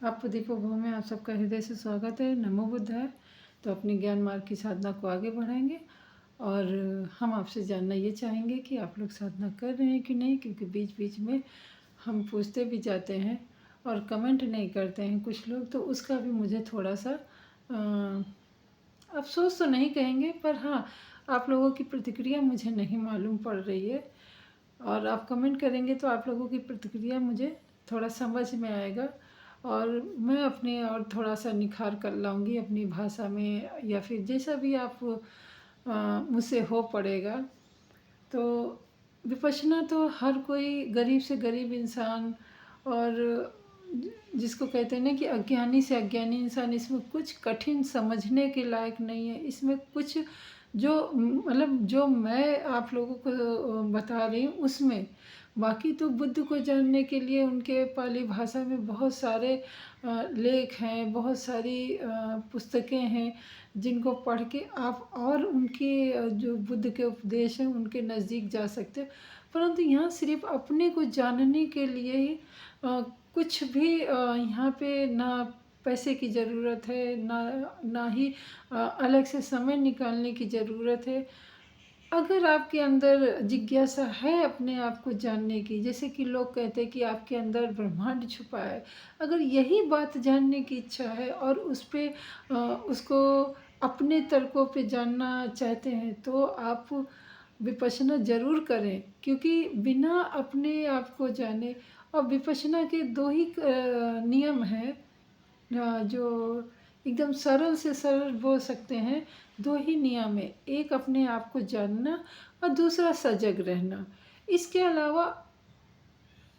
आप दीपोभव में आप सबका हृदय से स्वागत है। नमो बुद्धाय। तो अपनी ज्ञान मार्ग की साधना को आगे बढ़ाएंगे और हम आपसे जानना ये चाहेंगे कि आप लोग साधना कर रहे हैं कि नहीं, क्योंकि बीच बीच में हम पूछते भी जाते हैं और कमेंट नहीं करते हैं कुछ लोग, तो उसका भी मुझे थोड़ा सा अफसोस तो नहीं कहेंगे, पर हाँ, आप लोगों की प्रतिक्रिया मुझे नहीं मालूम पड़ रही है और आप कमेंट करेंगे तो आप लोगों की प्रतिक्रिया मुझे थोड़ा समझ में आएगा और मैं अपने और थोड़ा सा निखार कर लाऊंगी अपनी भाषा में, या फिर जैसा भी आप मुझसे हो पड़ेगा। तो विपश्यना तो हर कोई गरीब से गरीब इंसान और जिसको कहते हैं ना कि अज्ञानी से अज्ञानी इंसान, इसमें कुछ कठिन समझने के लायक नहीं है। इसमें कुछ जो मतलब जो मैं आप लोगों को बता रही हूँ उसमें, बाकी तो बुद्ध को जानने के लिए उनके पाली भाषा में बहुत सारे लेख हैं, बहुत सारी पुस्तकें हैं जिनको पढ़ के आप और उनके जो बुद्ध के उपदेश हैं उनके नज़दीक जा सकते हैं। परंतु यहाँ सिर्फ अपने को जानने के लिए ही कुछ भी यहाँ पे ना पैसे की ज़रूरत है, ना ही अलग से समय निकालने की ज़रूरत है। अगर आपके अंदर जिज्ञासा है अपने आप को जानने की, जैसे कि लोग कहते हैं कि आपके अंदर ब्रह्मांड छुपा है, अगर यही बात जानने की इच्छा है और उस पे उसको अपने तर्कों पे जानना चाहते हैं तो आप विपश्यना ज़रूर करें, क्योंकि बिना अपने आप को जाने, और विपश्यना के दो ही नियम हैं जो एकदम सरल से सरल बोल सकते हैं। दो ही नियम है, एक अपने आप को जानना और दूसरा सजग रहना। इसके अलावा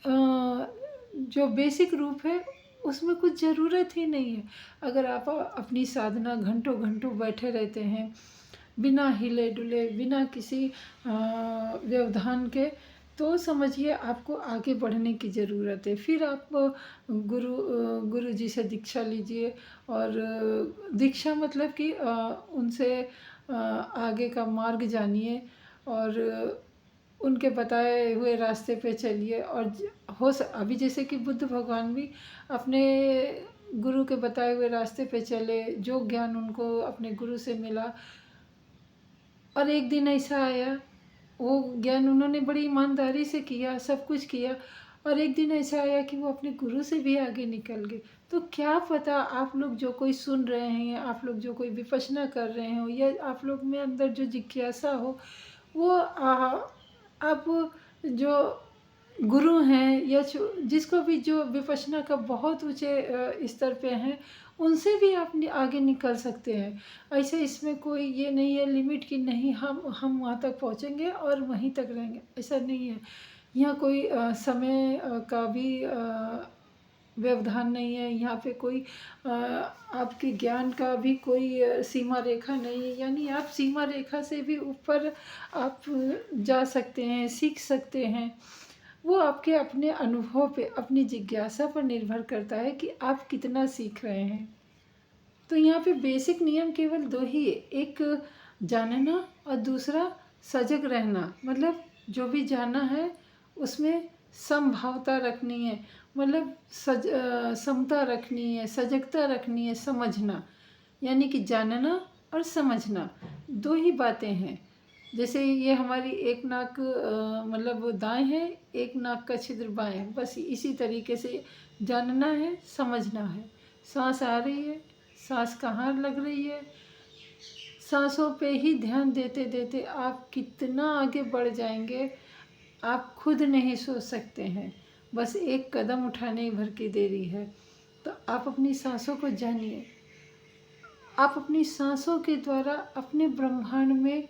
जो बेसिक रूप है उसमें कुछ ज़रूरत ही नहीं है। अगर आप अपनी साधना घंटों घंटों बैठे रहते हैं बिना हिले डुले, बिना किसी व्यवधान के, तो समझिए आपको आगे बढ़ने की ज़रूरत है। फिर आप गुरु जी से दीक्षा लीजिए और दीक्षा मतलब कि उनसे आगे का मार्ग जानिए और उनके बताए हुए रास्ते पे चलिए। और अभी जैसे कि बुद्ध भगवान भी अपने गुरु के बताए हुए रास्ते पे चले, जो ज्ञान उनको अपने गुरु से मिला, और एक दिन ऐसा आया, वो ज्ञान उन्होंने बड़ी ईमानदारी से किया, सब कुछ किया, और एक दिन ऐसा आया कि वो अपने गुरु से भी आगे निकल गए। तो क्या पता आप लोग जो कोई सुन रहे हैं, आप लोग जो कोई विपश्यना कर रहे हो, या आप लोग में अंदर जो जिज्ञासा हो, वो आप जो गुरु हैं या जिसको भी जो विपश्यना का बहुत ऊंचे स्तर पे हैं, उनसे भी आप आगे निकल सकते हैं। ऐसे इसमें कोई ये नहीं है लिमिट कि नहीं हम वहाँ तक पहुँचेंगे और वहीं तक रहेंगे, ऐसा नहीं है। यहाँ कोई समय का भी व्यवधान नहीं है। यहाँ पे कोई आपके ज्ञान का भी कोई सीमा रेखा नहीं है, यानी आप सीमा रेखा से भी ऊपर आप जा सकते हैं, सीख सकते हैं। वो आपके अपने अनुभव पे, अपनी जिज्ञासा पर निर्भर करता है कि आप कितना सीख रहे हैं। तो यहाँ पे बेसिक नियम केवल दो ही है, एक जानना और दूसरा सजग रहना। मतलब जो भी जाना है उसमें समभावता रखनी है, मतलब समता रखनी है, सजगता रखनी है, समझना, यानी कि जानना और समझना दो ही बातें हैं। जैसे ये हमारी एक नाक मतलब वो दाएं है, एक नाक का छिद्र बाएं है, बस इसी तरीके से जानना है, समझना है। सांस आ रही है, सांस कहाँ लग रही है, सांसों पे ही ध्यान देते देते आप कितना आगे बढ़ जाएंगे आप खुद नहीं सोच सकते हैं। बस एक कदम उठाने भर की देरी है। तो आप अपनी सांसों को जानिए, आप अपनी सांसों के द्वारा अपने ब्रह्मांड में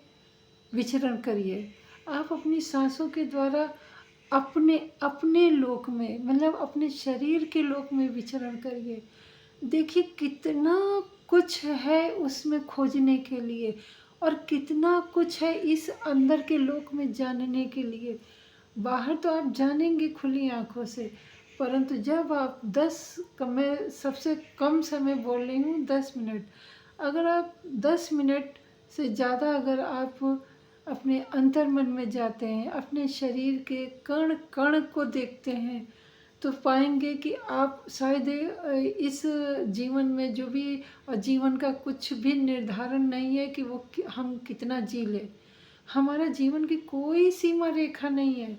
विचरण करिए। आप अपनी सांसों के द्वारा अपने अपने लोक में, मतलब अपने शरीर के लोक में विचरण करिए। देखिए कितना कुछ है उसमें खोजने के लिए, और कितना कुछ है इस अंदर के लोक में जानने के लिए। बाहर तो आप जानेंगे खुली आंखों से, परंतु जब आप मैं सबसे कम समय बोल रही हूँ 10 मिनट, अगर आप 10 मिनट से ज़्यादा अगर आप अपने अंतर्मन में जाते हैं, अपने शरीर के कण कण को देखते हैं, तो पाएंगे कि आप शायद इस जीवन में जो भी जीवन का कुछ भी निर्धारण नहीं है कि वो हम कितना जी ले। हमारा जीवन की कोई सीमा रेखा नहीं है।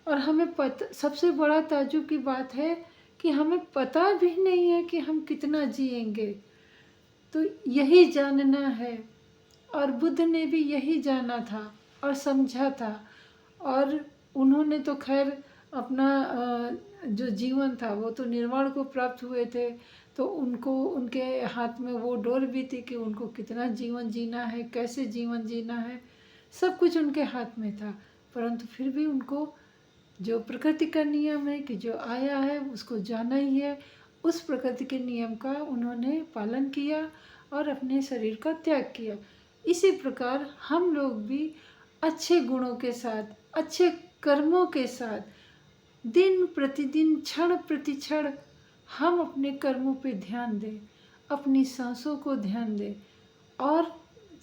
और हमें सबसे बड़ा ताज्जुब की बात है कि हमें पता भी नहीं है कि हम कितना जिएंगे। तो यही जानना है। और बुद्ध ने भी यही जाना था और समझा था। और उन्होंने तो खैर अपना जो जीवन था वो तो निर्वाण को प्राप्त हुए थे, तो उनको उनके हाथ में वो डोर भी थी कि उनको कितना जीवन जीना है, कैसे जीवन जीना है, सब कुछ उनके हाथ में था। परंतु फिर भी उनको जो प्रकृति का नियम है कि जो आया है उसको जाना ही है, उस प्रकृति के नियम का उन्होंने पालन किया और अपने शरीर का त्याग किया। इसी प्रकार हम लोग भी अच्छे गुणों के साथ, अच्छे कर्मों के साथ दिन प्रतिदिन, क्षण प्रति क्षण हम अपने कर्मों पे ध्यान दें, अपनी सांसों को ध्यान दें और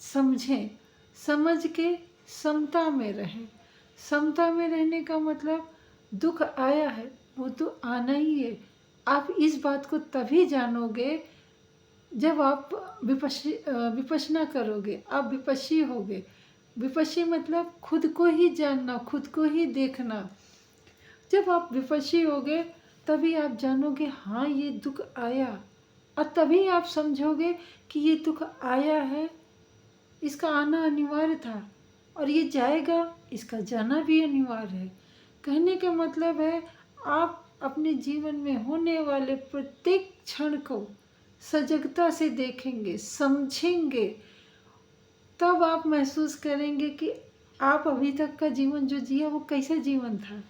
समझें, समझ के समता में रहें। समता में रहने का मतलब दुख आया है वो तो आना ही है। आप इस बात को तभी जानोगे जब आप विपश्यना करोगे, आप विपश्यी होगे। विपश्यी मतलब खुद को ही जानना, खुद को ही देखना। जब आप विपश्यी होगे तभी आप जानोगे हाँ ये दुख आया, और तभी आप समझोगे कि ये दुख आया है, इसका आना अनिवार्य था, और ये जाएगा, इसका जाना भी अनिवार्य है। कहने का मतलब है आप अपने जीवन में होने वाले प्रत्येक क्षण को सजगता से देखेंगे, समझेंगे, तब आप महसूस करेंगे कि आप अभी तक का जीवन जो जिया वो कैसा जीवन था।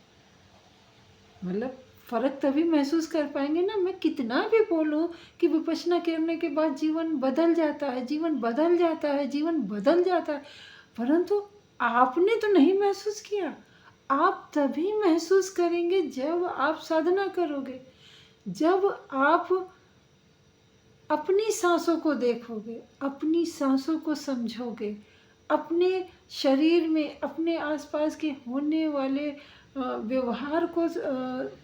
मतलब फ़र्क तभी महसूस कर पाएंगे ना। मैं कितना भी बोलूं कि विपश्यना करने के बाद जीवन बदल जाता है, जीवन बदल जाता है, जीवन बदल जाता है, परंतु आपने तो नहीं महसूस किया। आप तभी महसूस करेंगे जब आप साधना करोगे, जब आप अपनी सांसों को देखोगे, अपनी सांसों को समझोगे, अपने शरीर में, अपने आसपास के होने वाले व्यवहार को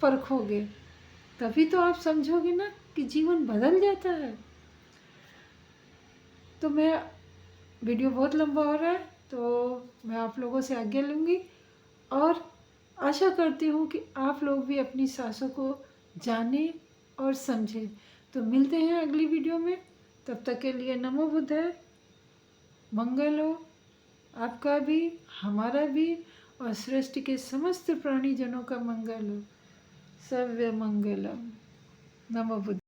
परखोगे, तभी तो आप समझोगे ना कि जीवन बदल जाता है। तो मैं, वीडियो बहुत लंबा हो रहा है तो मैं आप लोगों से आज्ञा लूँगी और आशा करती हूँ कि आप लोग भी अपनी सांसों को जानें और समझें। तो मिलते हैं अगली वीडियो में। तब तक के लिए नमो बुद्धाय। मंगल हो आपका भी, हमारा भी, और सृष्टि के समस्त प्राणी जनों का मंगल हो। सर्व मंगलम। नमो बुद्धाय।